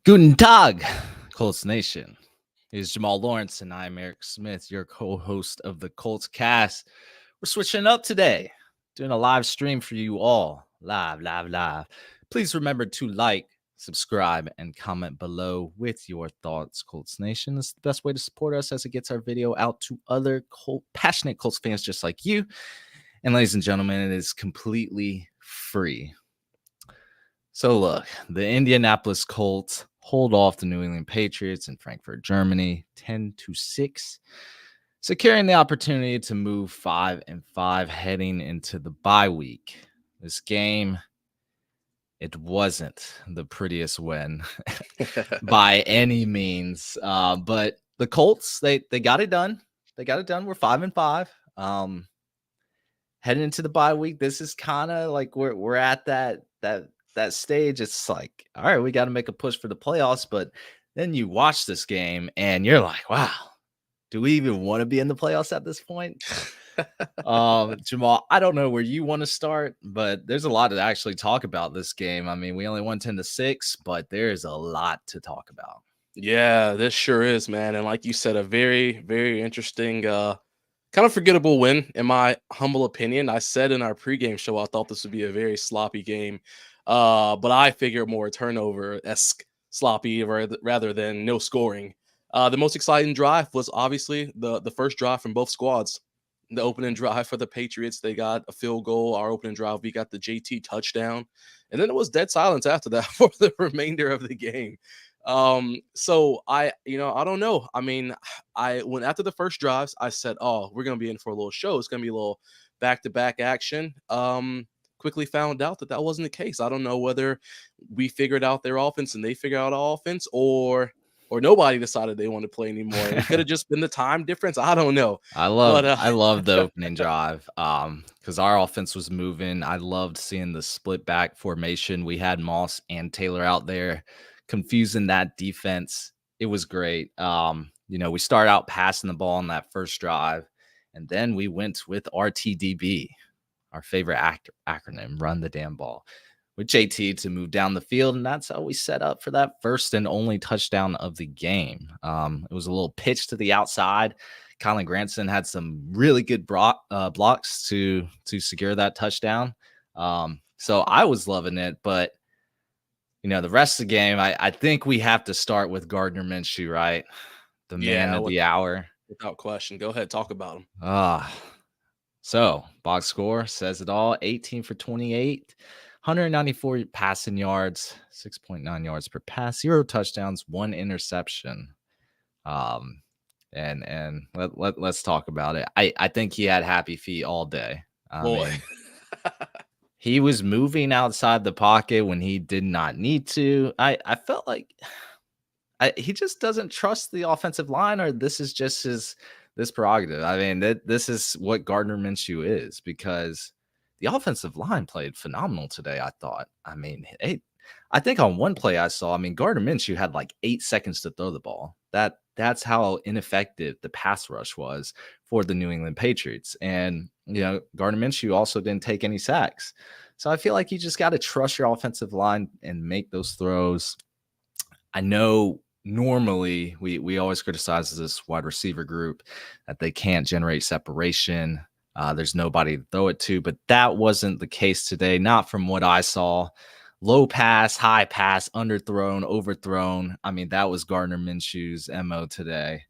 Guten Tag, Colts Nation. It's Jamal Lawrence, and I'm Eric Smith, your co-host of the Colts Cast. We're switching up today, doing a live stream for you all. Live. Please remember to like, subscribe, and comment below with your thoughts, Colts Nation. It's the best way to support us as it gets our video out to other passionate Colts fans just like you. And ladies and gentlemen, it is completely free. So look, the Indianapolis Colts hold off the New England Patriots in Frankfurt, Germany, 10-6, securing the opportunity to move 5-5 heading into the bye week. This game, it wasn't the prettiest win by any means, but the Colts, they got it done. They got it done. We're 5-5. Heading into the bye week, this is kind of like we're at that stage. It's like, all right, we got to make a push for the playoffs. But then you watch this game and you're like, wow, do we even want to be in the playoffs at this point? Jamal, I don't know where you want to start, but there's a lot to actually talk about this game. I mean, we only won 10-6, but there's a lot to talk about. Yeah, this sure is, man. And like you said, a very, very interesting, kind of forgettable win, in my humble opinion. I said in our pregame show, I thought this would be a very sloppy game. But I figure more turnover-esque sloppy rather than no scoring. The most exciting drive was obviously the first drive from both squads. The opening drive for the Patriots, they got a field goal. Our opening drive, we got the JT touchdown. And then it was dead silence after that for the remainder of the game. So I don't know. I mean, I went after the first drives, I said, oh, we're going to be in for a little show. It's going to be a little back-to-back action. Quickly found out that wasn't the case. I don't know whether we figured out their offense and they figured out our offense, or nobody decided they wanted to play anymore. It could have just been the time difference. I don't know. I love the opening drive because our offense was moving. I loved seeing the split back formation. We had Moss and Taylor out there confusing that defense. It was great. We started out passing the ball on that first drive, and then we went with RTDB, our favorite acronym, run the damn ball, with JT to move down the field. And that's how we set up for that first and only touchdown of the game. It was a little pitch to the outside. Colin Granson had some really good blocks to secure that touchdown. So I was loving it. But, the rest of the game, I think we have to start with Gardner Minshew, right? The man of the hour. Without question. Go ahead, talk about him. So box score says it all. 18 for 28, 194 passing yards, 6.9 yards per pass, 0 touchdowns, 1 interception. And let's talk about it. I think he had happy feet all day. He was moving outside the pocket when he did not need to. I felt like he just doesn't trust the offensive line, or this is just this prerogative. I mean, this is what Gardner Minshew is, because the offensive line played phenomenal today, I thought. I mean, I think on one play I saw, Gardner Minshew had like 8 seconds to throw the ball. That's how ineffective the pass rush was for the New England Patriots. And, Gardner Minshew also didn't take any sacks. So I feel like you just got to trust your offensive line and make those throws. I know normally we always criticize this wide receiver group that they can't generate separation. There's nobody to throw it to, but that wasn't the case today. Not from what I saw. Low pass, high pass, underthrown, overthrown. That was Gardner Minshew's MO today.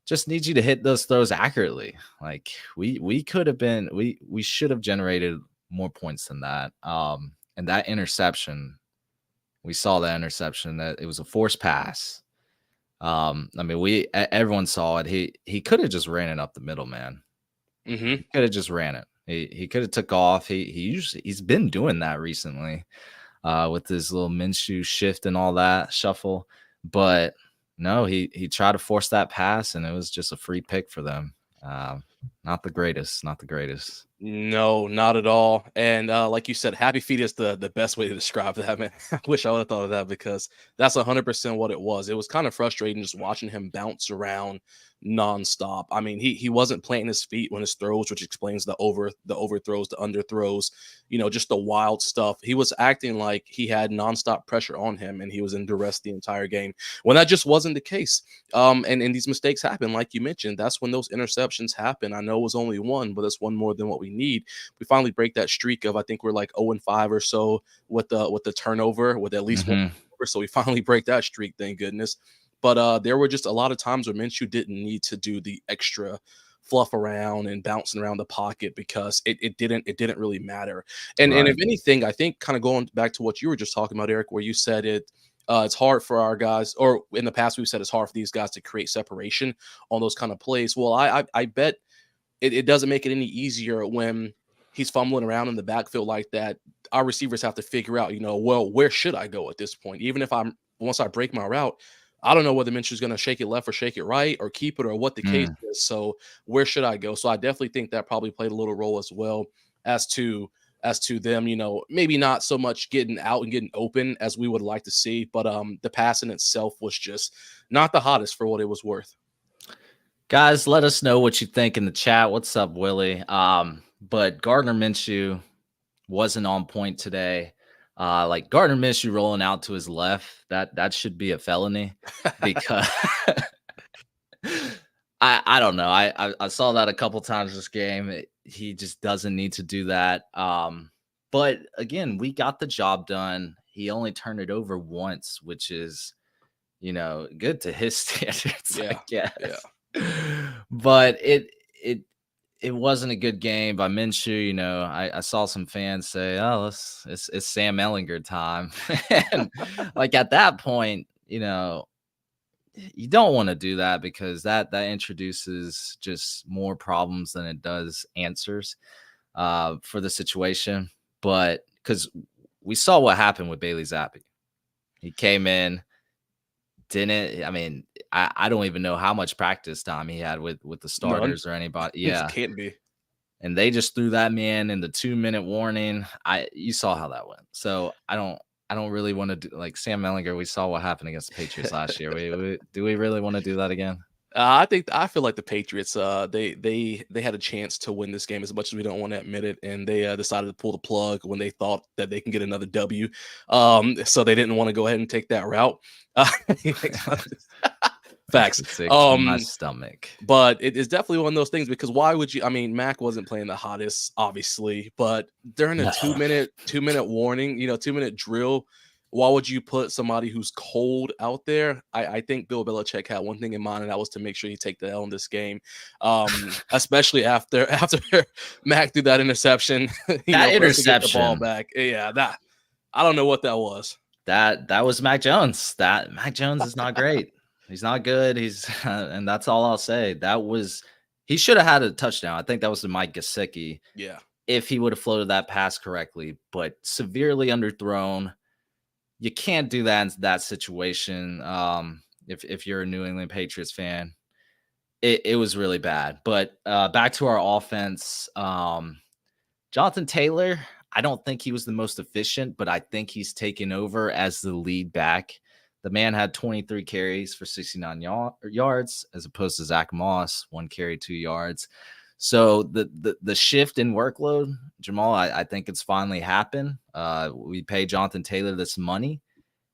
Just need you to hit those throws accurately. Like we could have been, we should have generated more points than that. And that interception, we saw that interception, that it was a forced pass. Everyone saw it. He could have just ran it up the middle, man. Mm-hmm. He could have just ran it. He could have took off. He's been doing that recently, with his little Minshew shift and all that shuffle. But no, he tried to force that pass, and it was just a free pick for them. Not the greatest. Not the greatest. No, not at all. And like you said, happy feet is the best way to describe that, man. I wish I would have thought of that because that's 100% what it was. It was kind of frustrating just watching him bounce around nonstop. I mean, he wasn't planting his feet when his throws, which explains the overthrows, the underthrows, just the wild stuff. He was acting like he had nonstop pressure on him and he was in duress the entire game when that just wasn't the case. And these mistakes happen, like you mentioned. That's when those interceptions happen. I know it was only one, but it's one more than what we need. We finally break that streak of, I think we're like 0-5 or so with the turnover, with at least one Mhm. turnover. So we finally break that streak, thank goodness. But there were just a lot of times where Minshew didn't need to do the extra fluff around and bouncing around the pocket because it didn't really matter. And if Right. anything, I think kind of going back to what you were just talking about, Eric, where you said it's hard for our guys, or in the past we've said it's hard for these guys to create separation on those kind of plays. Well, I bet it doesn't make it any easier when he's fumbling around in the backfield like that. Our receivers have to figure out, well, where should I go at this point? Even if once I break my route, I don't know whether Minshew's going to shake it left or shake it right or keep it or what the case Mm. is. So where should I go? So I definitely think that probably played a little role as well as to them, maybe not so much getting out and getting open as we would like to see, but the passing itself was just not the hottest for what it was worth. Guys, let us know what you think in the chat. What's up, Willie? But Gardner Minshew wasn't on point today. Like Gardner Minshew rolling out to his left, that should be a felony because I don't know. I saw that a couple times this game. He just doesn't need to do that. But again, we got the job done. He only turned it over once, which is good to his standards, I Yeah. Yeah. guess. But it it wasn't a good game by Minshew. I saw some fans say, "Oh, it's Sam Ellinger time," and like at that point, you don't want to do that because that introduces just more problems than it does answers for the situation. But because we saw what happened with Bailey Zappi, he came in, didn't. I mean, I don't even know how much practice time he had with the None. starters or anybody. It Yeah, can't be. and they just threw that man in the 2-minute warning. You saw how that went. So I don't really want to do like Sam Ellinger. We saw what happened against the Patriots last year. Do we really want to do that again? I feel like the Patriots, they had a chance to win this game as much as we don't want to admit it, and they decided to pull the plug when they thought that they can get another W. So they didn't want to go ahead and take that route. He makes fun of this. Facts. Sick to my stomach. But it is definitely one of those things because why would you? I mean, Mac wasn't playing the hottest, obviously, but during a No. 2-minute warning, 2-minute drill, why would you put somebody who's cold out there? I think Bill Belichick had one thing in mind, and that was to make sure he take the L in this game, especially after Mac threw that interception. That For us to get the ball interception. back. Yeah, that I don't know what that was. That was Mac Jones. That Mac Jones is not great. He's not good. He's and that's all I'll say. He should have had a touchdown. I think that was the Mike Gesicki Yeah. if he would have floated that pass correctly, but severely underthrown. You can't do that in that situation. If you're a New England Patriots fan, it was really bad. But back to our offense. Jonathan Taylor, I don't think he was the most efficient, but I think he's taken over as the lead back. The man had 23 carries for 69 yards, as opposed to Zach Moss, 1 carry, 2 yards. So the shift in workload, Jamal, I think it's finally happened. We pay Jonathan Taylor this money,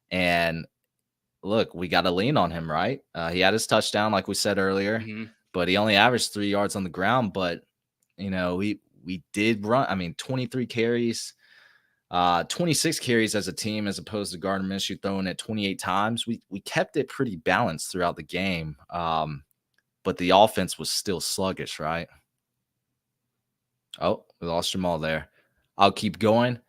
and look, we got to lean on him, right? He had his touchdown, like we said earlier, Mhm. but he only averaged 3 yards on the ground. But we did run. I mean, 23 carries, 26 carries as a team, as opposed to Gardner Minshew throwing it 28 times. We kept it pretty balanced throughout the game, but the offense was still sluggish, right? Oh, we lost Jamal there. I'll keep going.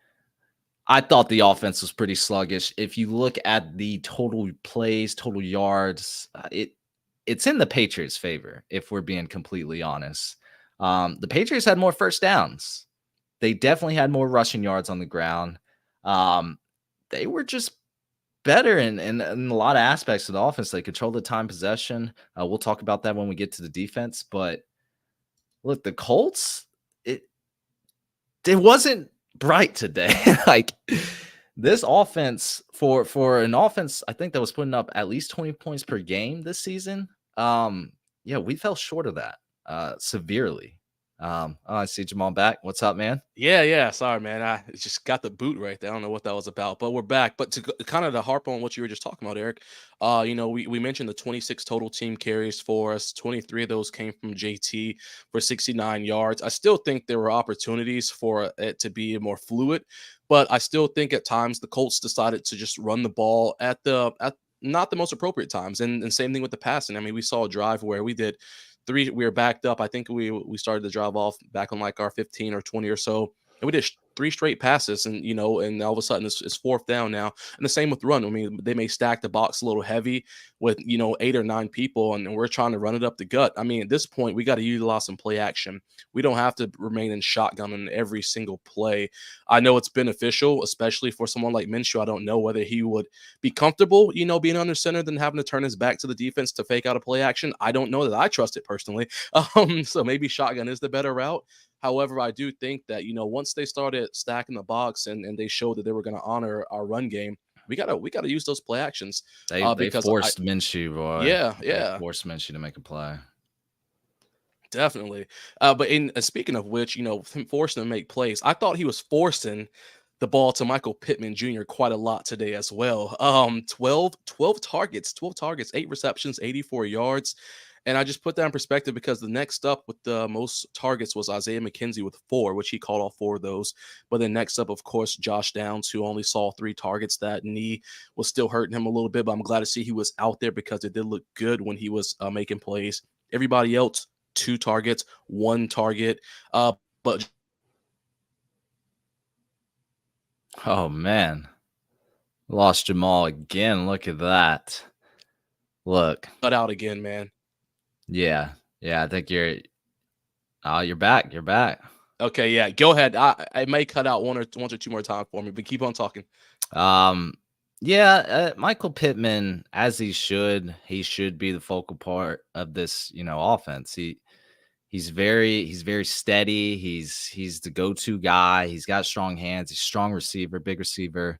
I thought the offense was pretty sluggish. If you look at the total plays, total yards, it's in the Patriots' favor, if we're being completely honest. The Patriots had more first downs. They definitely had more rushing yards on the ground. They were just better in a lot of aspects of the offense. They controlled the time possession. We'll talk about that when we get to the defense, but look, the Colts, it wasn't bright today. Like this offense for an offense, I think that was putting up at least 20 points per game this season. Yeah, we fell short of that severely. Oh, I see Jamal back. What's up, man? Yeah, yeah. Sorry, man. I just got the boot right there. I don't know what that was about, but we're back. But kind of to harp on what you were just talking about, Eric. We mentioned the 26 total team carries for us. 23 of those came from JT for 69 yards. I still think there were opportunities for it to be more fluid, but I still think at times the Colts decided to just run the ball at not the most appropriate times. And same thing with the passing. I mean, we saw a drive where we did three. We were backed up. I think we started the drive off back on like our 15 or 20 or so, and we did three straight passes, and and all of a sudden it's fourth down now. And the same with run. I mean, they may stack the box a little heavy with 8 or 9 people, and we're trying to run it up the gut. I mean, at this point, we got to utilize some play action. We don't have to remain in shotgun in every single play. I know it's beneficial, especially for someone like Minshew. I don't know whether he would be comfortable, being under center than having to turn his back to the defense to fake out a play action. I don't know that I trust it personally. So maybe shotgun is the better route. However, I do think that, once they started stacking the box and they showed that they were going to honor our run game, we gotta use those play actions. They Because forced Minshew, boy. yeah, They yeah. forced Minshew to make a play. Definitely. But in speaking of which, him forcing to make plays, I thought he was forcing the ball to Michael Pittman Jr. quite a lot today as well. 12 targets, 12 targets, 8 receptions, 84 yards. And I just put that in perspective because the next up with the most targets was Isaiah McKenzie with 4, which he caught all 4 of those. But then next up, of course, Josh Downs, who only saw 3 targets. That knee was still hurting him a little bit, but I'm glad to see he was out there because it did look good when he was making plays. Everybody else, 2 targets, 1 target. But Oh man, lost Jamal again. Look at that. Look, cut out again, man. yeah, yeah. I think you're back. You're back. Okay, yeah, go ahead. I may cut out once or 2 more times for me, but keep on talking. Um, yeah, Michael Pittman, as he should be the focal part of this, offense. He's very steady. He's the go-to guy. He's got strong hands. He's a strong receiver, big receiver.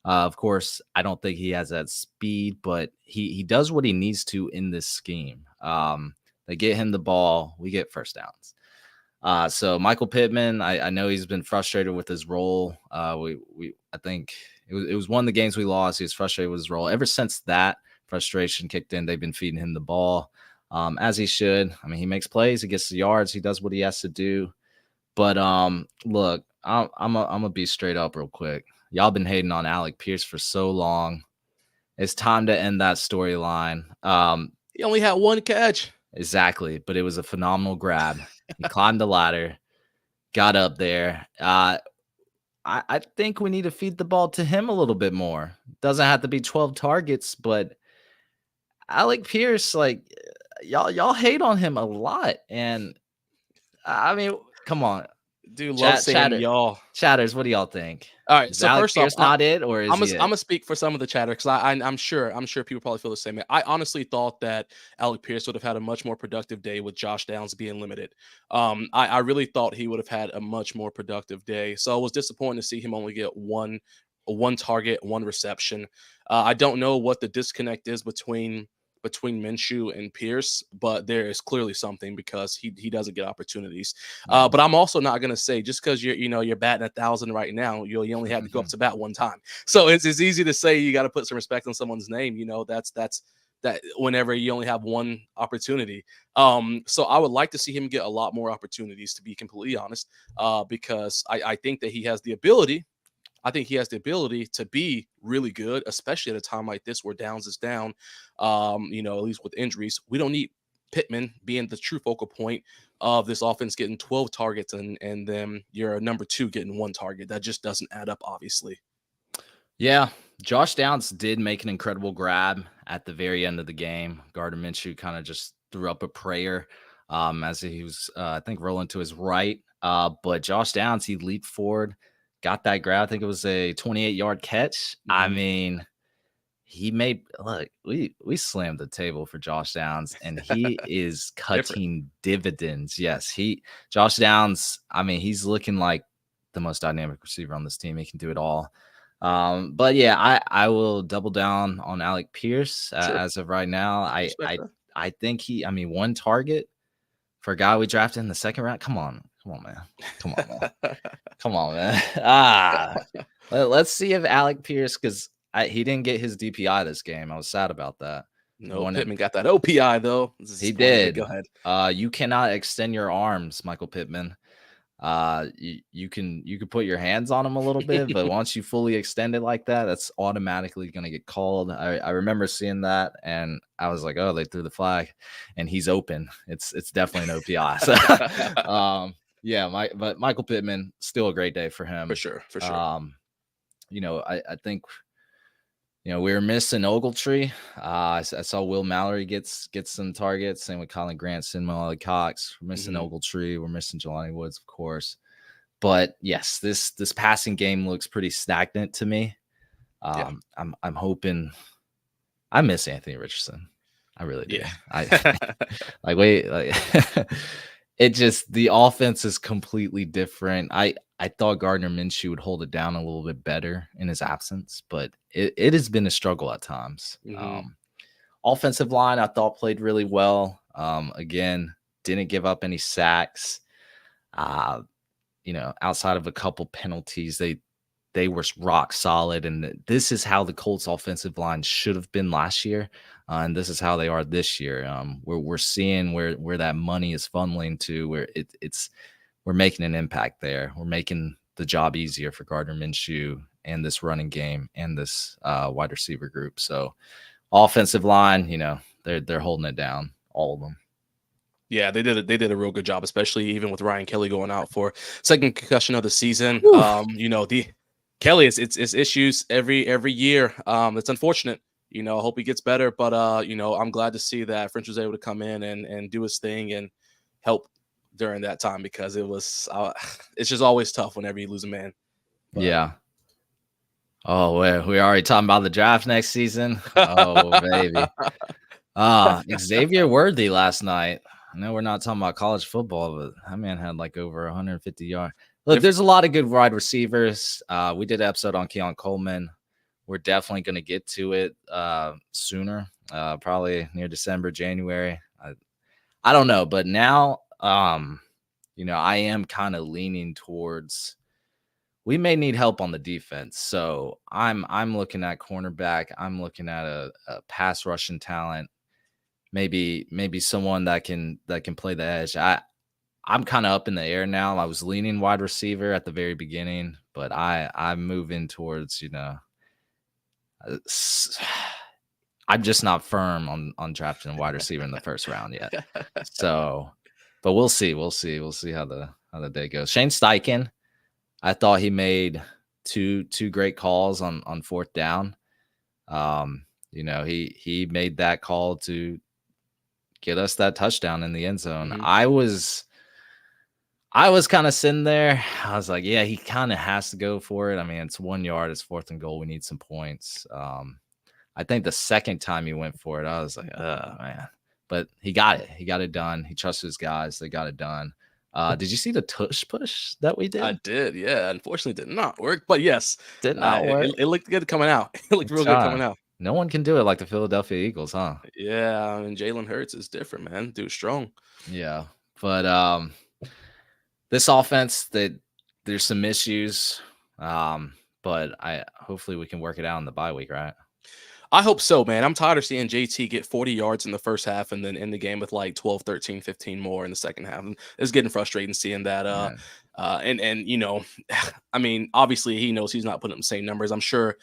Of course, I don't think he has that speed, but he does what he needs to in this scheme. They get him the ball, we get first downs. So Michael Pittman, I know he's been frustrated with his role. I think it was one of the games we lost. He was frustrated with his role. Ever since that frustration kicked in, they've been feeding him the ball, as he should. I mean, he makes plays, he gets the yards, he does what he has to do. But look, I'm gonna be straight up real quick. Y'all been hating on Alec Pierce for so long. It's time to end that storyline. He only had 1 catch. Exactly, but it was a phenomenal grab. He climbed the ladder, got up there. I think we need to feed the ball to him a little bit more. Doesn't have to be 12 targets, but Alec Pierce, like y'all hate on him a lot. And I mean, come on. Dude, love saying Chatter, y'all. chatters, what do y'all think? All right, Is so Alec first off, Pierce not it, or is I'm he it? gonna speak for some of the chatter because I'm sure people probably feel the same way. I honestly thought that Alec Pierce would have had a much more productive day with Josh Downs being limited. I really thought he would have had a much more productive day. So I was disappointed to see him only get one target, 1 reception. I don't know what the disconnect is between Minshew and Pierce, but there is clearly something because he doesn't get opportunities. Mm. But I'm also not going to say just because you're batting 1,000 right now, you only had to go up to bat 1 time. So it's easy to say you got to put some respect on someone's name. That's that whenever you only have 1 opportunity. So I would like to see him get a lot more opportunities, to be completely honest, because I think that he has the ability. I think he has the ability to be really good, especially at a time like this where Downs is down. At least with injuries, we don't need Pittman being the true focal point of this offense, getting 12 targets and then you're a number 2 getting 1 target. That just doesn't add up, obviously. Yeah, Josh Downs did make an incredible grab at the very end of the game. Gardner Minshew kind of just threw up a prayer as he was, I think, rolling to his right. But Josh Downs, he leaped forward, got that grab. I think it was a 28-yard catch. I Mhm. mean, he made look, we slammed the table for Josh Downs, and he is Different. cutting dividends. Yes, Josh Downs, I mean, he's looking like the most dynamic receiver on this team. He can do it all. But yeah, I will double down on Alec Pierce Sure. as of right now. Respect that. I think I mean, one target for a guy we drafted in the second round. Come on, man, come on, man, come on, man. Let's see if Alec Pierce, because he didn't get his DPI this game. I was sad about that. No, Wanted Pittman got that OPI though. This is He disappointing. did. Go ahead. You cannot extend your arms, Michael Pittman. You can put your hands on him a little bit, but once you fully extend it like that, that's automatically going to get called. I remember seeing that, and I was like, oh, they threw the flag, and he's open. It's definitely an OPI. So, yeah, but Michael Pittman, still a great day for him. For sure. For sure. I think we were missing Ogletree. I saw Will Mallory get some targets. Same with Colin Grant, Sinmo Cox. We're missing Ogletree. We're missing Jelani Woods, of course. But yes, this passing game looks pretty stagnant to me. I'm hoping. I miss Anthony Richardson. I really do. Yeah. It just, the offense is completely different. I thought Gardner Minshew would hold it down a little bit better in his absence, but it has been a struggle at times. Offensive line, I thought, played really well. Again, didn't give up any sacks. Outside of a couple penalties, they were rock solid. And this is how the Colts offensive line should have been last year. And this is how they are this year. We're seeing where that money is funneling to, where we're making an impact there. We're making the job easier for Gardner Minshew and this running game and this wide receiver group. So offensive line, they're holding it down, all of them. Yeah, they did a real good job, especially even with Ryan Kelly going out for second concussion of the season. The Kelly it's issues every year. It's unfortunate. I hope he gets better, but I'm glad to see that French was able to come in and do his thing and help during that time, because it's just always tough whenever you lose a man. But. Yeah. Oh, we already talking about the draft next season. Oh, baby. Xavier Worthy last night. I know we're not talking about college football, but that man had like over 150 yards. Look, there's a lot of good wide receivers. We did an episode on Keon Coleman. We're definitely going to get to it sooner, probably near December, January. I don't know, but now, I am kind of leaning towards we may need help on the defense. So I'm looking at cornerback. I'm looking at a pass rushing talent. Maybe someone that can play the edge. I'm kind of up in the air now. I was leaning wide receiver at the very beginning, but I'm moving towards, I'm just not firm on drafting a wide receiver in the first round yet. So, but we'll see. We'll see how the day goes. Shane Steichen, I thought he made two great calls on fourth down. He made that call to get us that touchdown in the end zone. I was kind of sitting there. I was like, yeah, he kind of has to go for it. I mean, it's 1 yard. It's 4th and goal. We need some points. I think the second time he went for it, I was like, oh, man. But he got it. He got it done. He trusted his guys. They got it done. Did you see the tush push that we did? I did, yeah. Unfortunately, did not work. But yes, did not work. It looked good coming out. It looked real good coming out. No one can do it like the Philadelphia Eagles, huh? Yeah, and Jalen Hurts is different, man. Dude, strong. Yeah, but this offense, there's some issues, but hopefully we can work it out in the bye week, right? I hope so, man. I'm tired of seeing JT get 40 yards in the first half and then end the game with like 12, 13, 15 more in the second half. And it's getting frustrating seeing that. I mean, obviously he knows he's not putting up the same numbers. I'm sure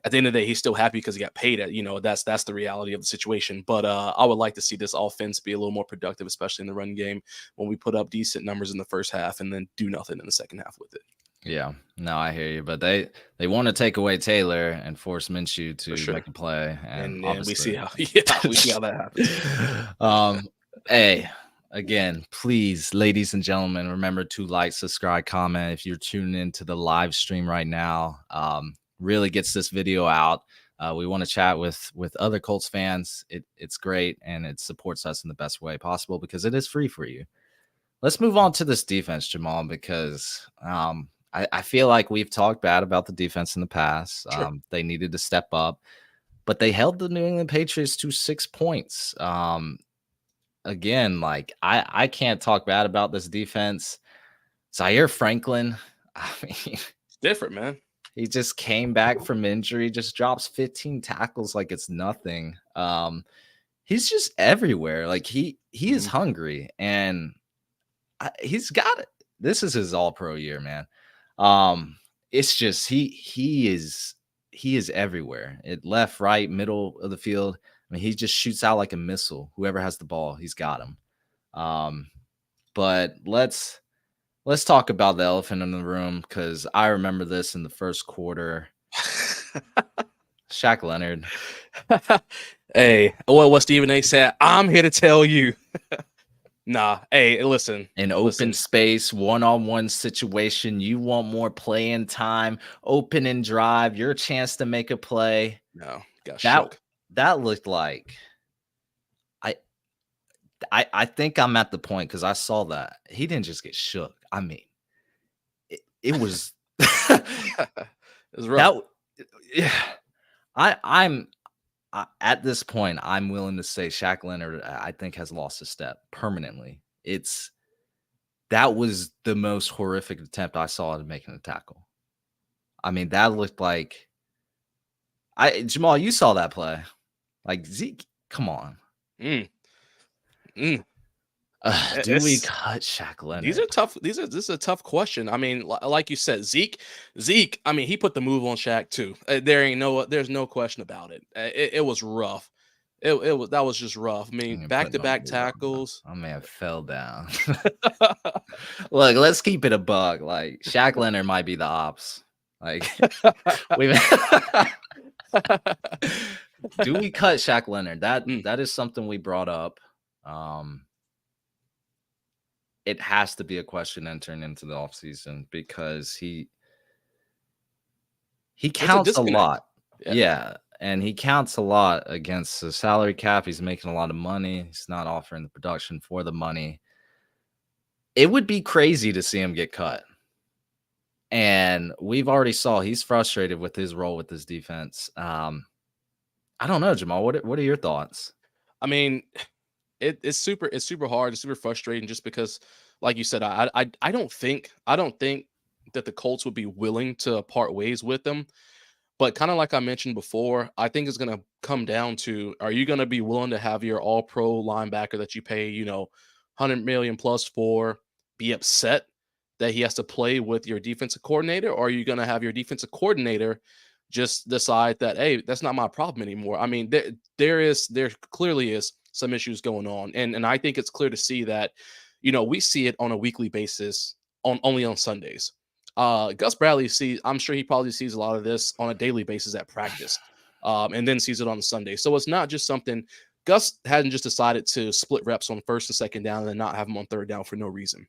at the end of the day, he's still happy because he got paid that's the reality of the situation. But I would like to see this offense be a little more productive, especially in the run game, when we put up decent numbers in the first half and then do nothing in the second half with it. Yeah, no, I hear you, but they want to take away Taylor and force Minshew to make a play, and we see how that happens. Hey, again, please, ladies and gentlemen, remember to like, subscribe, comment if you're tuning into the live stream right now. Really gets this video out. We want to chat with other Colts fans. It's great, and it supports us in the best way possible because it is free for you. Let's move on to this defense, Jamal, because I feel like we've talked bad about the defense in the past. Sure. They needed to step up, but they held the New England Patriots to 6 points. Again, like I can't talk bad about this defense. Zaire Franklin, I mean, It's different, man. he just came back from injury, just drops 15 tackles like it's nothing. He's just everywhere. Like he is Mhm. hungry, and he's got it. This is his all pro year, man. It's just he is everywhere. It left, right, middle of the field. I mean, he just shoots out like a missile. Whoever has the ball, he's got him. But let's talk about the elephant in the room, because I remember this in the first quarter. Shaq Leonard. Hey, what Stephen A said, I'm here to tell you. Nah, hey, listen. An open space, one-on-one situation. You want more playing time, open and drive, your chance to make a play. No, got shook. That looked like I think I'm at the point, because I saw that. He didn't just get shook. I mean, it was It was rough. yeah. I'm at this point, I'm willing to say Shaq Leonard, I think, has lost a step permanently. That was the most horrific attempt I saw at making a tackle. I mean, that looked like Jamal, you saw that play. Like, Zeke, come on. Mm. Do we cut Shaq Leonard? These are tough. This is a tough question. I mean, like you said, Zeke. I mean, he put the move on Shaq too. There's no question about it. It was rough. That was just rough. I mean, back-to-back tackles. I may have fell down. Look, let's keep it a bug. Like, Shaq Leonard might be the ops. Like, do we cut Shaq Leonard? That is something we brought up. It has to be a question entering into the offseason, because he counts a lot. Yeah. And he counts a lot against the salary cap. He's making a lot of money. He's not offering the production for the money. It would be crazy to see him get cut. And we've already saw he's frustrated with his role with this defense. I don't know, Jamal. What are your thoughts? I mean, it's super hard. It's super frustrating, just because, like you said, I don't think that the Colts would be willing to part ways with them. But kind of like I mentioned before, I think it's going to come down to, are you going to be willing to have your all pro linebacker that you pay, 100 million plus for, be upset that he has to play with your defensive coordinator? Or are you going to have your defensive coordinator just decide that, hey, that's not my problem anymore? I mean, there clearly is some issues going on. And I think it's clear to see that, we see it on a weekly basis, only on Sundays. Gus Bradley I'm sure he probably sees a lot of this on a daily basis at practice, and then sees it on Sunday. So it's not just something Gus hadn't just decided to split reps on first and second down and then not have them on third down for no reason.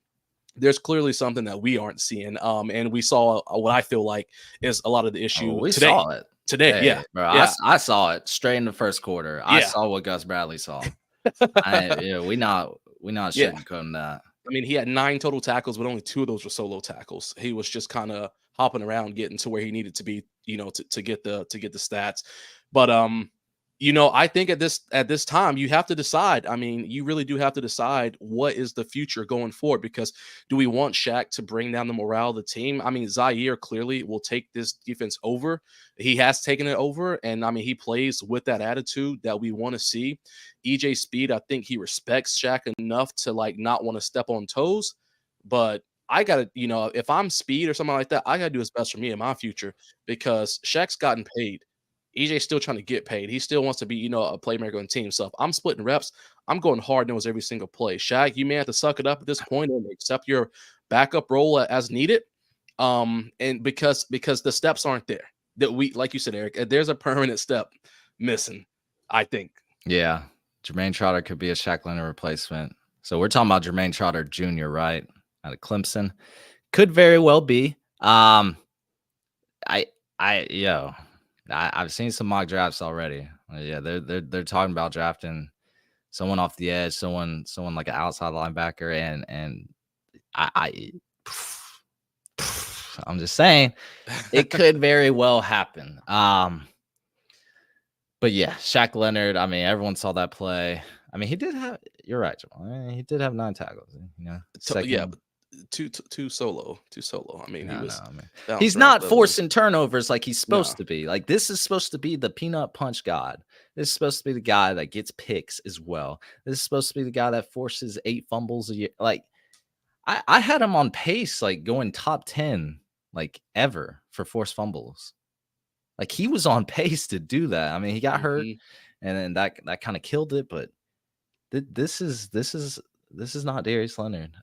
There's clearly something that we aren't seeing. And we saw what I feel like is a lot of the issue we today. Saw it today. Hey, yeah. Bro, yeah. I saw it straight in the first quarter. I saw what Gus Bradley saw. We not sugarcoating that. I mean, he had 9 total tackles, but only 2 of those were solo tackles. He was just kind of hopping around, getting to where he needed to be, to get the stats. But I think at this time, you have to decide. I mean, you really do have to decide what is the future going forward, because do we want Shaq to bring down the morale of the team? I mean, Zaire clearly will take this defense over. He has taken it over, and I mean, he plays with that attitude that we want to see. EJ Speed, I think he respects Shaq enough to not want to step on toes, but I gotta, if I'm Speed or something like that, I gotta do what's best for me in my future, because Shaq's gotten paid. EJ's still trying to get paid. He still wants to be, a playmaker on the team. So if I'm splitting reps, I'm going hard nose every single play. Shaq, you may have to suck it up at this point and accept your backup role as needed. And because the steps aren't there, that like you said, Eric, there's a permanent step missing, I think. Yeah. Jermaine Trotter could be a Shaq Leonard replacement. So we're talking about Jermaine Trotter Jr., right? Out of Clemson. Could very well be. I've seen some mock drafts already. Yeah, they're talking about drafting someone off the edge, someone like an outside linebacker, and I I'm just saying it could very well happen. But yeah, Shaq Leonard. I mean, everyone saw that play. I mean, he did have. You're right, Jamal. I mean, he did have 9 tackles. You know, Yeah, second. but two solo, two solo. I mean, he No, no. was I mean, bounced he's around not so much. forcing turnovers like he's No. supposed to be. Like this is supposed to be the peanut punch god. This is supposed to be the guy that gets picks as well. This is supposed to be the guy that forces 8 fumbles a year. Like I had him on pace, like going top 10, like ever for forced fumbles. Like he was on pace to do that. I mean, he got hurt, Mhm. and then that kind of killed it. But this is not Darius Leonard.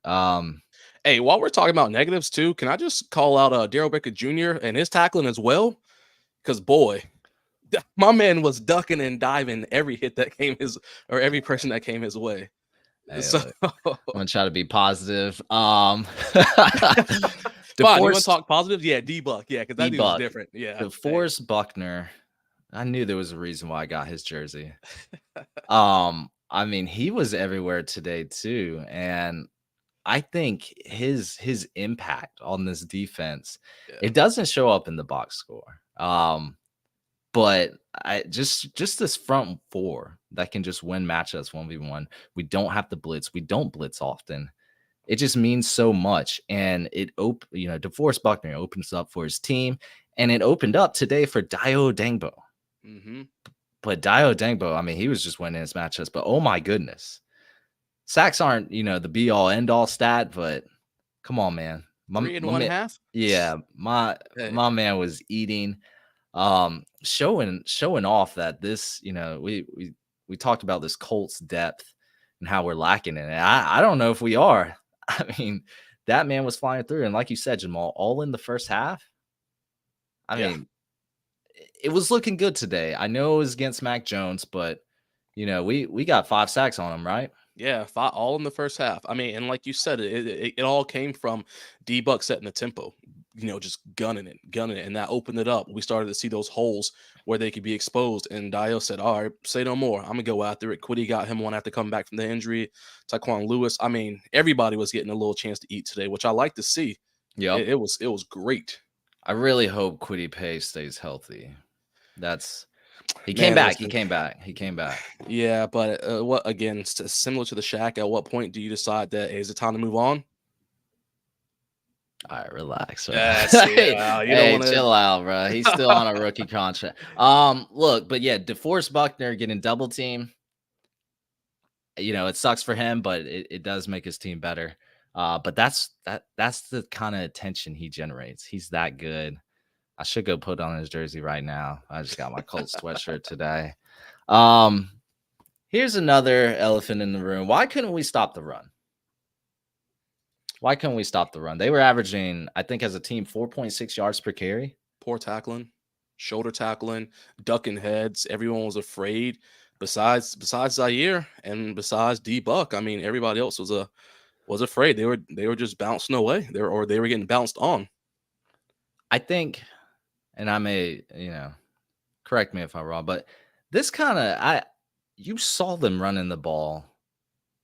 Hey, while we're talking about negatives too, can I just call out Daryl Baker Jr. and his tackling as well? Because boy, my man was ducking and diving every hit that came his or every person that came his way. Hey, So look, I'm gonna try to be positive. fine, you want to DeForest talk positives? Yeah, D-Buck. Yeah, because that dude's Buck, different. Yeah. Hey. DeForest Buckner. I knew there was a reason why I got his jersey. I mean, he was everywhere today too, and I think his impact on this defense, Yeah. it doesn't show up in the box score. But I just this front four that can just win matchups 1v1. We don't have to blitz. We don't blitz often. It just means so much. And DeForest Buckner opens up for his team. And it opened up today for Dio Dangbo. Mm-hmm. But Dio Dangbo, I mean, he was just winning his matchups. But oh my goodness. Sacks aren't, the be all end all stat, but come on, man. Three and one half. Yeah, Hey. my man was eating, showing off that this, we talked about this Colts depth and how we're lacking in it. I don't know if we are. I mean, that man was flying through, and like you said, Jamal, all in the first half. I Yeah. mean, it was looking good today. I know it was against Mac Jones, but we got 5 sacks on him, right? Yeah, all in the first half. I mean, and like you said, it all came from D-Buck setting the tempo, just gunning it, and that opened it up. We started to see those holes where they could be exposed, and Dio said, "All right, say no more. I'm gonna go after it." Quiddy got him one after coming back from the injury. Taquan Lewis. I mean, everybody was getting a little chance to eat today, which I like to see. Yep. It was great. I really hope Quiddy Pay stays healthy. He came Man, back. He listen, came back. He came back. yeah, but what again? Similar to the Shack. At what point do you decide that hey, is it time to move on? All right, relax, bro. That's yeah. You don't Hey, want to. chill out, bro. He's still on a rookie contract. Look, but yeah, DeForest Buckner getting double team. It sucks for him, but it does make his team better. But that's the kind of attention he generates. He's that good. I should go put on his jersey right now. I just got my Colts sweatshirt today. Um, Here's another elephant in the room. Why couldn't we stop the run? Why couldn't we stop the run? They were averaging, I think, as a team, 4.6 yards per carry. Poor tackling, shoulder tackling, ducking heads. Everyone was afraid. Besides Zaire and besides D Buck, I mean, everybody else was afraid. They were just bouncing away. They were getting bounced on. I think, and I may, correct me if I'm wrong, but this kind of, you saw them running the ball.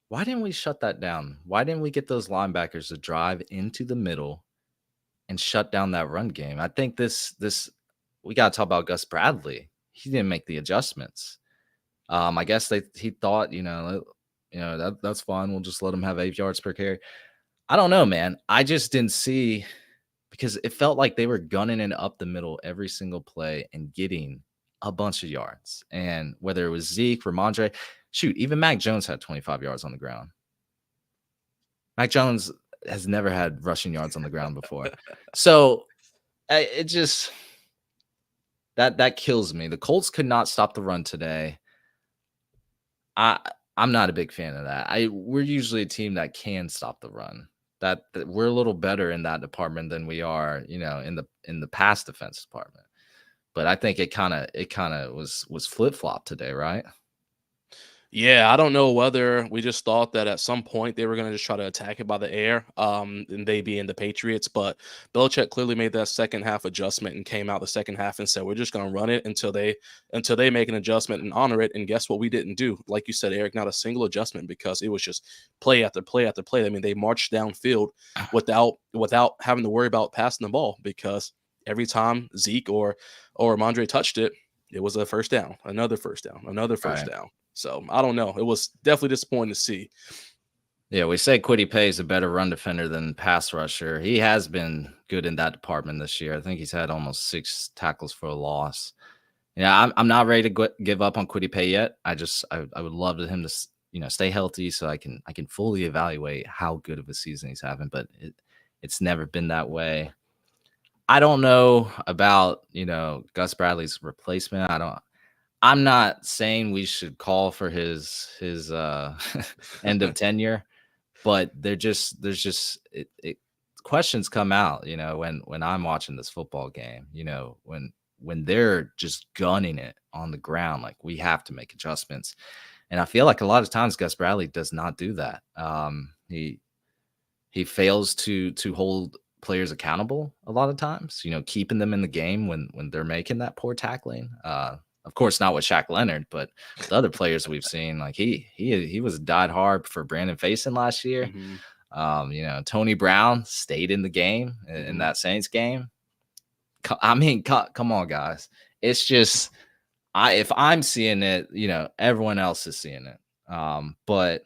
Why didn't we shut that down? Why didn't we get those linebackers to drive into the middle and shut down that run game? I think this we got to talk about Gus Bradley. He didn't make the adjustments. I guess he thought, that's fine. We'll just let him have 8 yards per carry. I don't know, man. I just didn't see, because it felt like they were gunning it up the middle every single play and getting a bunch of yards. And whether it was Zeke, Ramondre, shoot, even Mac Jones had 25 yards on the ground. Mac Jones has never had rushing yards on the ground before. So it just that kills me. The Colts could not stop the run today. I'm not a big fan of that. We're usually a team that can stop the run. That we're a little better in that department than we are, in the pass defense department. But I think it kind of was flip flop today, right? Yeah, I don't know whether we just thought that at some point they were going to just try to attack it by the air, and they being the Patriots. But Belichick clearly made that second half adjustment and came out the second half and said, "We're just going to run it until they make an adjustment and honor it." And guess what? We didn't do, like you said, Eric, not a single adjustment because it was just play after play after play. I mean, they marched downfield without having to worry about passing the ball because every time Zeke or Mondre touched it, it was a first down, another first down, another first Right. down. So I don't know. It was definitely disappointing to see. Yeah, we say Quiddy Pay is a better run defender than pass rusher. He has been good in that department this year. I think he's had almost 6 tackles for a loss. Yeah, I'm not ready to give up on Quiddy Pay yet. I would love him to stay healthy so I can fully evaluate how good of a season he's having. But it's never been that way. I don't know about Gus Bradley's replacement. I'm not saying we should call for his end of tenure, but there's just questions come out, when I'm watching this football game, when they're just gunning it on the ground, like we have to make adjustments. And I feel like a lot of times Gus Bradley does not do that. He fails to hold players accountable a lot of times, keeping them in the game when they're making that poor tackling. Of course, not with Shaq Leonard, but the other players we've seen, like he was died hard for Brandon Faison last year. Hmm. Tony Brown stayed in the game in Hmm. that Saints game. I mean, come on, guys. It's just if I'm seeing it, everyone else is seeing it. But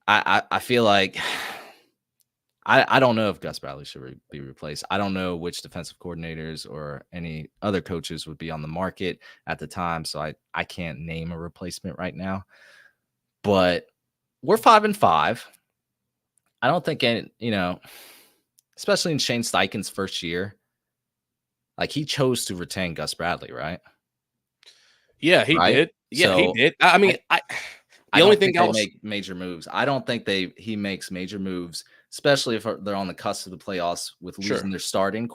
I feel like I don't know if Gus Bradley should be replaced. I don't know which defensive coordinators or any other coaches would be on the market at the time, so I can't name a replacement right now. But we're 5-5. I don't think especially in Shane Steichen's first year, like he chose to retain Gus Bradley, right? Yeah, he Right. did. Yeah, he So did. I mean, I I I the only don't thing think they else, make major moves. I don't think he makes major moves, especially if they're on the cusp of the playoffs with sure. losing their starting rookie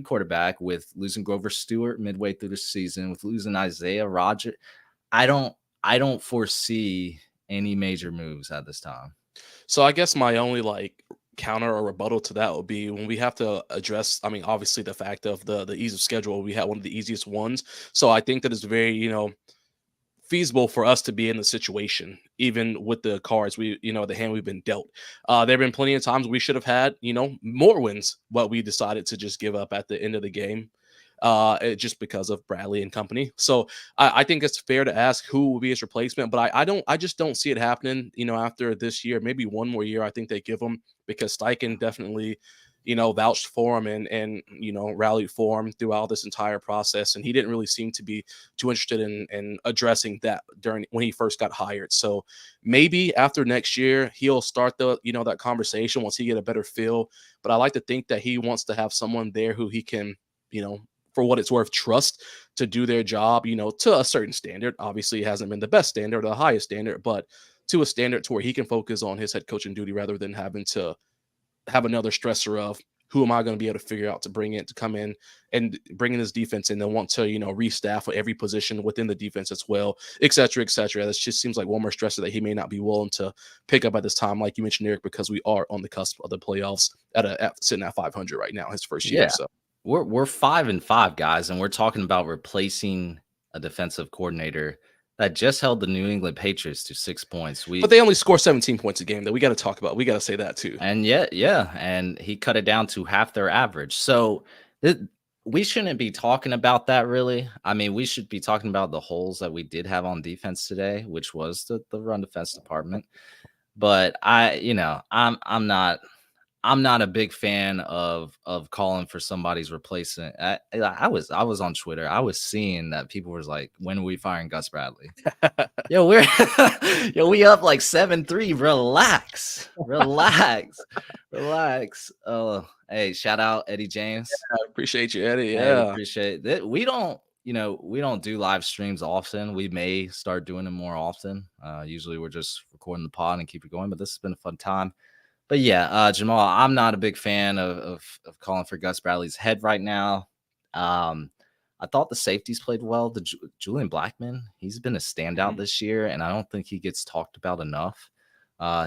quarterback, with losing Grover Stewart midway through the season, with losing Isaiah Roger. I don't I don't foresee any major moves at this time. So I guess my only like counter or rebuttal to that would be when we have to address, I mean, obviously the fact of the ease of schedule, we had one of the easiest ones. So I think that it's very, feasible for us to be in the situation, even with the cards the hand we've been dealt. There have been plenty of times we should have had, more wins, but we decided to just give up at the end of the game, just because of Bradley and company. So I think it's fair to ask who will be his replacement, but I just don't see it happening. After this year, maybe one more year, I think they give him because Steichen definitely, vouched for him and rallied for him throughout this entire process, and he didn't really seem to be too interested in addressing that during when he first got hired. So maybe after next year, he'll start that conversation once he get a better feel. But I like to think that he wants to have someone there who he can, you know, for what it's worth, trust to do their job, to a certain standard. Obviously, it hasn't been the best standard or the highest standard, but to a standard to where he can focus on his head coaching duty rather than having to have another stressor of who am I going to be able to figure out to come in and bring in this defense and then want to, restaff every position within the defense as well, et cetera, et cetera. That just seems like one more stressor that he may not be willing to pick up at this time, like you mentioned, Eric, because we are on the cusp of the playoffs sitting at 500 right now, his first year. Yeah. So We're 5-5, guys, and we're talking about replacing a defensive coordinator that just held the New England Patriots to 6 points. but they only score 17 points a game that we got to talk about. We got to say that too. And yet, yeah, and he cut it down to half their average. So it, we shouldn't be talking about that really. I mean, we should be talking about the holes that we did have on defense today, which was the run defense department. But I'm not a big fan of calling for somebody's replacement. I was on Twitter. I was seeing that people was like, "When are we firing Gus Bradley?" Yo, we up like 7-3. Relax, relax, relax. Oh, hey, shout out Eddie James. I appreciate you, Eddie. Hey, Yeah. appreciate that. We don't do live streams often. We may start doing them more often. Usually we're just recording the pod and keep it going, but this has been a fun time. But yeah, Jamal, I'm not a big fan of calling for Gus Bradley's head right now. Um, I thought the safeties played well. Julian Blackman, he's been a standout Mhm. this year, and I don't think he gets talked about enough.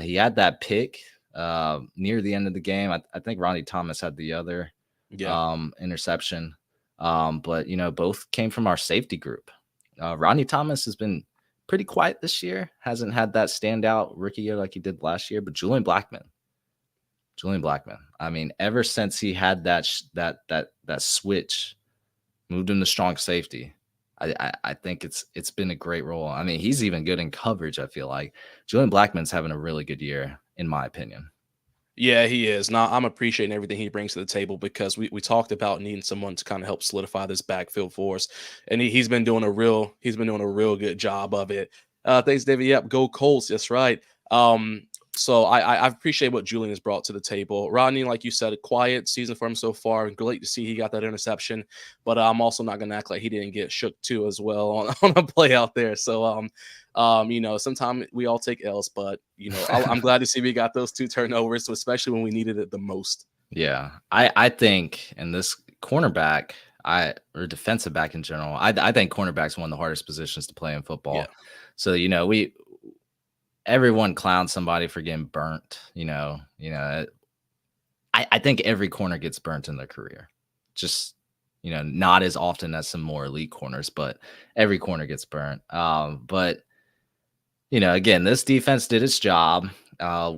He had that pick near the end of the game. I think Ronnie Thomas had the other Yeah. interception. But both came from our safety group. Ronnie Thomas has been pretty quiet this year. Hasn't had that standout rookie year like he did last year. But Julian Blackman. I mean, ever since he had that switch, moved him to strong safety. I think it's been a great role. I mean, he's even good in coverage. I feel like Julian Blackman's having a really good year, in my opinion. Yeah, he is. Now I'm appreciating everything he brings to the table because we talked about needing someone to kind of help solidify this backfield for us, and he's been doing a real good job of it. Thanks, David. Yep, go Colts. That's right. So I appreciate what Julian has brought to the table. Rodney, like you said, a quiet season for him so far. Great to see he got that interception, but I'm also not going to act like he didn't get shook too as well on a play out there. So sometimes we all take L's, but I'm glad to see we got those 2 turnovers, so especially when we needed it the most. Yeah, I think in this cornerback, or defensive back in general, I think cornerback's one of the hardest positions to play in football. Yeah. So everyone clowns somebody for getting burnt. I think every corner gets burnt in their career. Just not as often as some more elite corners, but every corner gets burnt. But again, this defense did its job.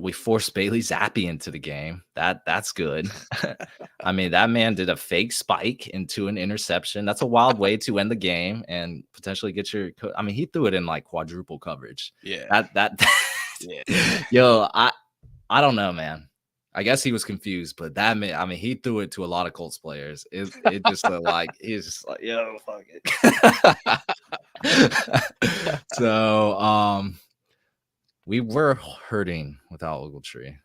We forced Bailey Zappi into the game. That's good. I mean, that man did a fake spike into an interception. That's a wild way to end the game and potentially get your. I mean, he threw it in like quadruple coverage. Yeah. That Yeah. yo, I don't know, man. I guess he was confused, but that man, I mean, he threw it to a lot of Colts players. It just looked like he's just like, yo, fuck it. So, we were hurting without Ogletree.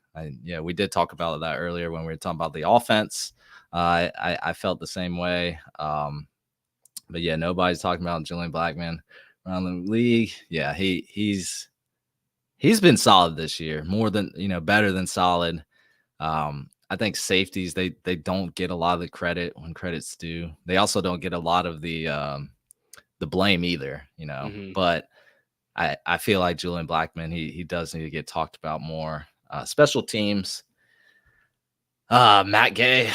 We did talk about that earlier when we were talking about the offense. I felt the same way. But yeah, nobody's talking about Julian Blackman around the league. Yeah, he's been solid this year, more than better than solid. I think safeties they don't get a lot of the credit when credit's due. They also don't get a lot of the blame either, Mhm. But I feel like Julian Blackman, he does need to get talked about more. Special teams, Matt Gay,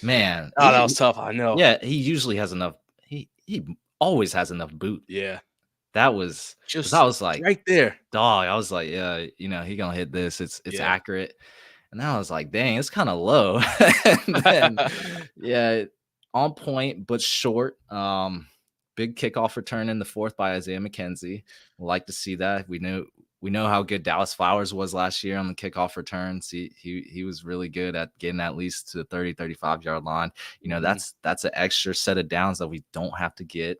man, Oh, that was tough. I know. yeah, he usually has enough. He always has enough boot. Yeah. That was because I Just was like, right there. dog. I was like, yeah, he gonna hit this. It's Yeah. accurate. And then I was like, dang, it's kind of low. And then, yeah, on point but short. Big kickoff return in the 4th by Isaiah McKenzie. We'll like to see that. We know how good Dallas Flowers was last year on the kickoff returns. He was really good at getting at least to the 30, 35-yard line. Mhm. That's an extra set of downs that we don't have to get.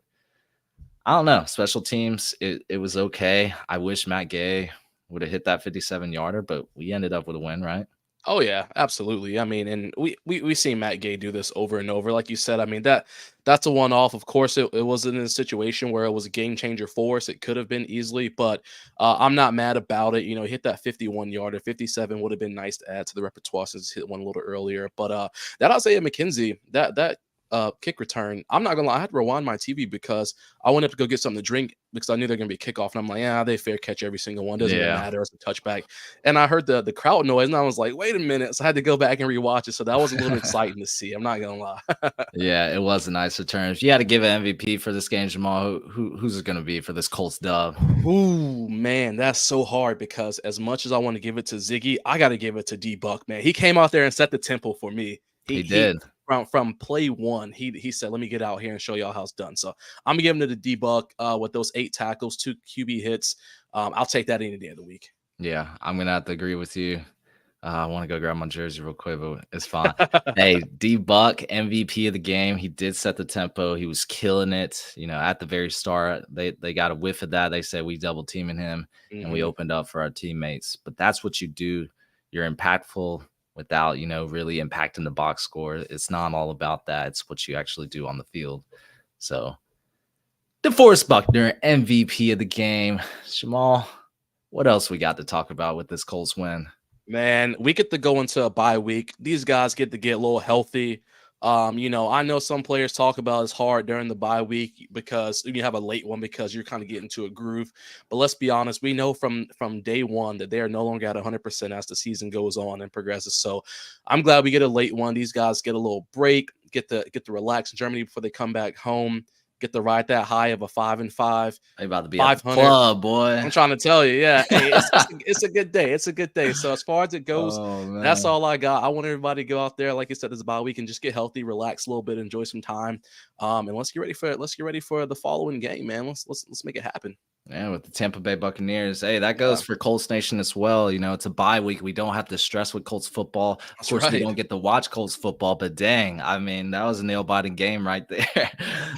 I don't know. Special teams, it was okay. I wish Matt Gay would have hit that 57-yarder, but we ended up with a win, right? Oh yeah, absolutely. I mean, and we seen Matt Gay do this over and over. Like you said, I mean that's a one off. Of course, it wasn't in a situation where it was a game changer for us. It could have been easily, but I'm not mad about it. He hit that 51-yarder. 57 would have been nice to add to the repertoire since he hit one a little earlier. But that Isaiah McKenzie, that kick return, I'm not gonna lie, I had to rewind my TV because I went up to go get something to drink because I knew they're gonna be a kickoff, and I'm like, yeah, they fair catch every single one. Doesn't even Yeah. matter. It's a touchback. And I heard the crowd noise, and I was like, wait a minute. So I had to go back and rewatch it. So that was a little exciting to see. I'm not gonna lie. Yeah, it was a nice return. If you had to give an MVP for this game, Jamal, who's it going to be for this Colts dub? Ooh, man, that's so hard because as much as I want to give it to Ziggy, I got to give it to D Buck, man. He came out there and set the tempo for me. He He did. from play one, he said, "Let me get out here and show y'all how it's done." So I'm giving it to D Buck with those 8 tackles, 2 QB hits. I'll take that any day of the week. Yeah, I'm going to have to agree with you. I want to go grab my jersey real quick, but it's fine. Hey, D Buck, MVP of the game. He did set the tempo. He was killing it. At the very start, they got a whiff of that. They said we double teaming him and we Mhm. opened up for our teammates. But that's what you do. You're impactful without, really impacting the box score. It's not all about that. It's what you actually do on the field. So, DeForest Buckner, MVP of the game. Jamal, what else we got to talk about with this Colts win? Man, we get to go into a bye week. These guys get to get a little healthy. I know some players talk about it's hard during the bye week because you have a late one because you're kind of getting to a groove. But let's be honest, we know from day one that they are no longer at 100% as the season goes on and progresses. So I'm glad we get a late one. These guys get a little break, get to relax in Germany before they come back home, get to ride that high of a 5-5, They about to be at the 500. club, boy. I'm trying to tell you, yeah. Hey, it's a good day. It's a good day. So as far as it goes, Oh that's man. all I got. I want everybody to go out there, like I said, this bye week and just get healthy, relax a little bit, enjoy some time. And let's get ready for the following game, man. Let's make it happen. Yeah, with the Tampa Bay Buccaneers. Hey, that goes Yeah, for Colts Nation as well. It's a bye week. We don't have to stress with Colts football. Of that's course, we right. don't get to watch Colts football, but dang, I mean, that was a nail-biting game right there.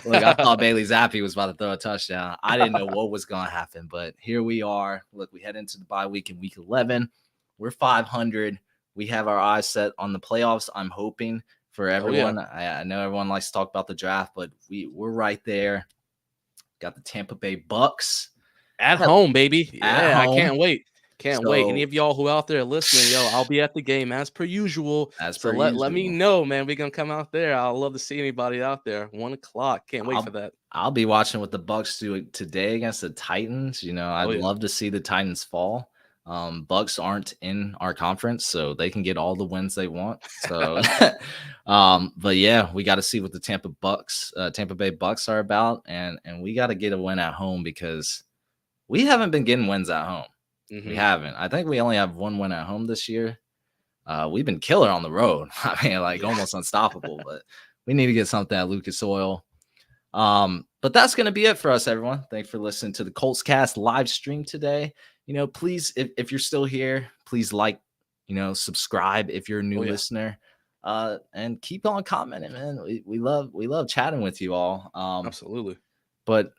Look, I thought Bailey Zappi was about to throw a touchdown. I didn't know what was going to happen, but here we are. Look, we head into the bye week in week 11. We're 500. We have our eyes set on the playoffs. I'm hoping for Oh yeah. everyone. I know everyone likes to talk about the draft, but we're right there. Got the Tampa Bay Bucks At home, baby. at Yeah, I home. can't wait. Can't wait. Any So, of y'all who out there listening, yo, I'll be at the game as per usual. as So per let me usual, know, man. We're gonna come out there. I'll love to see anybody out there. 1 o'clock. Can't wait for I'll that. I'll be watching what the Bucks do today against the Titans. Oh I'd yeah. love to see the Titans fall. Bucks aren't in our conference, so they can get all the wins they want. So, but yeah, we got to see what the Tampa Bay Bucks are about, and we got to get a win at home because we haven't been getting wins at home. We Hmm. haven't. I think we only have one win at home this year. We've been killer on the road. I mean, like Yeah. almost unstoppable, but we need to get something at Lucas Oil. But that's going to be it for us, everyone. Thanks for listening to the Colts Cast live stream today. Please, if you're still here, please like, subscribe if you're a new Oh yeah. listener. And keep on commenting, man. We love chatting with you all. Absolutely. But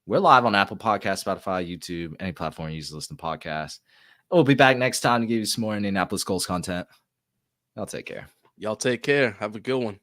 we're live on Apple Podcasts, Spotify, YouTube, any platform you use to listen to podcasts. We'll be back next time to give you some more Indianapolis Colts content. Y'all take care. Y'all take care. Have a good one.